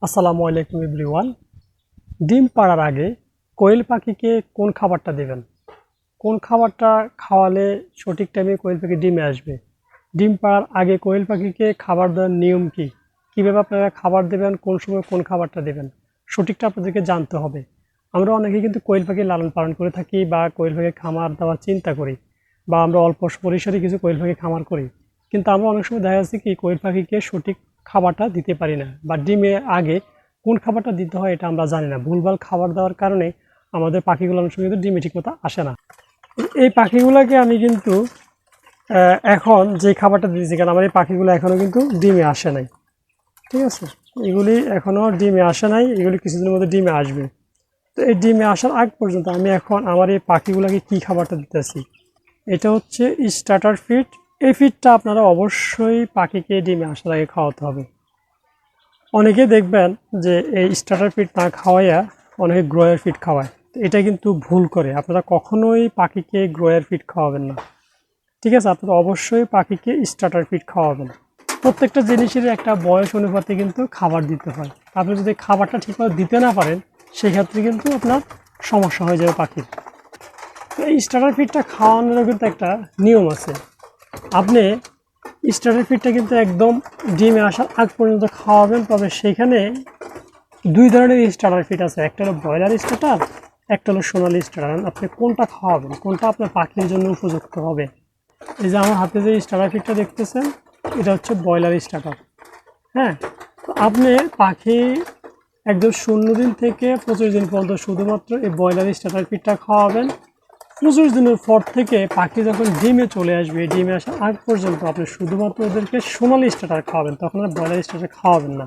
আসসালামু আলাইকুম এভরিওয়ান। ডিম পাড়ার আগে কোয়েল পাখিকে কোন খাবারটা দেবেন? কোন খাবারটা খাওয়ালে সঠিক টাইমে কোয়েল পাখি ডিমে আসবে? ডিম পাড়ার আগে কোয়েল পাখিকে খাবার দেওয়ার নিয়ম কী? কীভাবে আপনারা খাবার দেবেন, কোন সময় কোন খাবারটা দেবেন, সঠিকটা আপনাদেরকে জানতে হবে। আমরা অনেকেই কিন্তু কোয়েল পাখি লালন পালন করে থাকি বা কোয়েল পাখির খামার দেওয়ার চিন্তা করি, বা আমরা অল্প পরিসরে কিছু কোয়েল পাখি খামার করি, কিন্তু আমরা অনেক সময় দেখা যাচ্ছে কি কোয়েল পাখিকে সঠিক খাবারটা দিতে পারি না, বা ডিমে আগে কোন খাবারটা দিতে হয় এটা আমরা জানি না। ভুলভাল খাবার দেওয়ার কারণে আমাদের পাখিগুলো অনেক সময় কিন্তু ডিমে ঠিকমতো আসে না। এই পাখিগুলোকে আমি কিন্তু এখন যে খাবারটা দিয়েছি, কারণ আমার এই পাখিগুলো এখনও কিন্তু ডিমে আসে নাই, ঠিক আছে? এগুলি এখনও ডিমে আসে নাই, এগুলি কিছুদিনের মধ্যে ডিমে আসবে। তো এই ডিমে আসার আগ পর্যন্ত আমি এখন আমার এই পাখিগুলোকে কী খাবারটা দিতেছি, এটা হচ্ছে স্টার্টার ফিড। এই ফিডটা আপনারা অবশ্যই পাখিকে ডিমে আসার আগে খাওয়াতে হবে। অনেকে দেখবেন যে এই স্টার্টার ফিড না খাওয়াইয়া অনেকে গ্রোয়ার ফিড খাওয়ায়, এটা কিন্তু ভুল করে। আপনারা কখনোই পাখিকে গ্রোয়ার ফিড খাওয়াবেন না, ঠিক আছে? আপনারা অবশ্যই পাখিকে স্টার্টার ফিড খাওয়াবেন। প্রত্যেকটা জিনিসের একটা বয়স অনুপাতে কিন্তু খাবার দিতে হয়। আপনি যদি খাবারটা ঠিকভাবে দিতে না পারেন, সেক্ষেত্রে কিন্তু আপনার সমস্যা হয়ে যাবে পাখির। এই স্টার্টার ফিডটা খাওয়ানোরও কিন্তু একটা নিয়ম আছে। আপনি স্টার্টার ফিডটা কিন্তু একদম ডিমে আসার আগ পর্যন্ত খাওয়াবেন, তবে সেখানে দুই ধরনের স্টার্টার ফিড আছে, একটা হলো ব্রয়লার স্টার্টার, একটা হলো সোনালি স্টার্টার। আপনি কোনটা খাওয়াবেন, কোনটা আপনার পাখির জন্য উপযুক্ত হবে? এই যে আমার হাতে যে স্টার্টার ফিডটা দেখতেছেন, এটা হচ্ছে ব্রয়লার স্টার্টার। হ্যাঁ, তো আপনি পাখি একদম 0 দিন থেকে 25 দিন পর্যন্ত শুধুমাত্র এই ব্রয়লার স্টার্টার ফিডটা খাওয়াবেন। 25 দিনের পর থেকে পাখি যখন ডিমে চলে আসবে, ডিমে আসার আগ পর্যন্ত আপনি শুধুমাত্র ওদেরকে সোনালি স্টার্টার খাওয়াবেন, তখন আর ব্রয়লার স্টার্টার খাওয়াবেন না।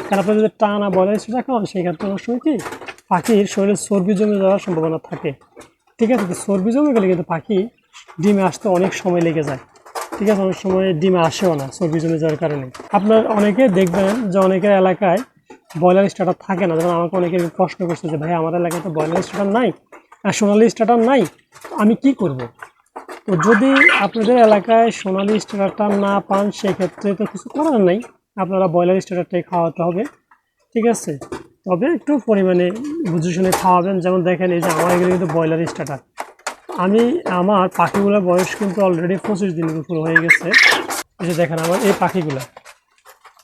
কারণ আপনি যদি টানা ব্রয়লার স্টার্টার খাওয়ান, সেক্ষেত্রে অনেক সময় কি পাখির শরীরে চর্বি জমে যাওয়ার সম্ভাবনা থাকে, ঠিক আছে? তো চর্বি জমে গেলে কিন্তু পাখি ডিমে আসতে অনেক সময় লেগে যায়, ঠিক আছে? অনেক সময় ডিমে আসেও না চর্বি জমে যাওয়ার কারণে। আপনার অনেকে দেখবেন যে অনেকের এলাকায় ব্রয়লার স্টার্টার থাকে না। যেমন আমাকে অনেকে প্রশ্ন করছে যে ভাই, আমার এলাকায় তো ব্রয়লার স্টার্টার নাই আর সোনালি স্টার্টার নাই, আমি কি করব? তো যদি আপনাদের এলাকায় সোনালি স্টার্টারটা না পান, সেক্ষেত্রে তো কিছু করার নাই, আপনারা ব্রয়লার স্টার্টারটাই খাওয়াতে হবে, ঠিক আছে? তবে একটু পরিমাণে বুঝে শুনে খাওয়াবেন। যেমন দেখেন, এই যে আমার এগুলো কিন্তু ব্রয়লার স্টার্টার। আমার পাখিগুলোর বয়স কিন্তু অলরেডি 25 দিনের উপর হয়ে গেছে। এই যে দেখেন আমার এই পাখিগুলো,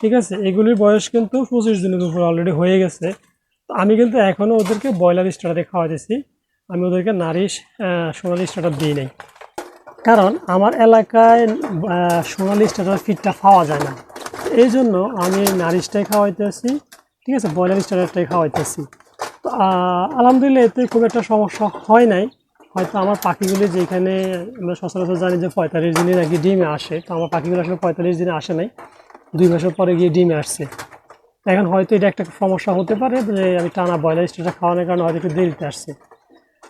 ঠিক আছে? এগুলির বয়স কিন্তু 25 দিনের উপর অলরেডি হয়ে গেছে। তো আমি কিন্তু এখনও ওদেরকে ব্রয়লার স্টার্টারে খাওয়াতেছি, আমি ওদেরকে নারিশ সোনালি স্টার্টার দিই নাই। কারণ আমার এলাকায় সোনালি স্টার্টার ফিডটা পাওয়া যায় না, এই জন্য আমি নারিশটাই খাওয়াইতেছি, ঠিক আছে? ব্রয়লার স্টার্টারটাই খাওয়াইতেছি। তো আলহামদুলিল্লাহ এতে খুব একটা সমস্যা হয় নাই। হয়তো আমার পাখিগুলি, যেখানে আমরা সচরাচর জানি যে 45 দিনের আগে ডিমে আসে, তো আমার পাখিগুলো আসলে 45 দিনে আসে নাই, 2 মাসের পরে গিয়ে ডিমে আসছে। এখন হয়তো এটা একটা সমস্যা হতে পারে যে আমি টানা ব্রয়লার স্টার্টার খাওয়ানোর কারণে হয়তো একটু দেরিতে আসছে।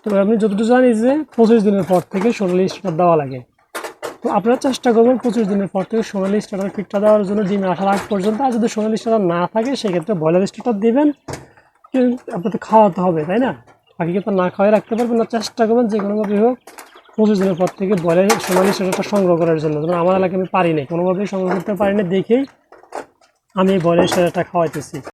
তবে আপনি যতটুকু জানি যে 25 দিনের পর থেকে সোনালি স্টার্টার দেওয়া লাগে। তো আপনারা চেষ্টা করবেন 25 দিনের পর থেকে সোনালি স্টার্টার ফিডটা দেওয়ার জন্য, ডিমে আসার আগ পর্যন্ত। আর যদি সোনালি স্টার্টার না থাকে, সেক্ষেত্রে ব্রয়লার স্টার্টার দেবেন, কিন্তু আপনাদের খাওয়াতে হবে, তাই না? পাখিকে তো না খাওয়াই রাখতে পারবেন না। চেষ্টা করবেন যে কোনোভাবেই হোক 25 দিনের পর থেকে ব্রয়লার সোনালি স্টার্টারটা সংগ্রহ করার জন্য। যেমন আমার এলাকায় আমি পারি নাই, কোনোভাবেই সংগ্রহ করতে পারি না, দেখেই আমি এই ব্রয়লার স্টার্টারটা খাওয়াইতেছি।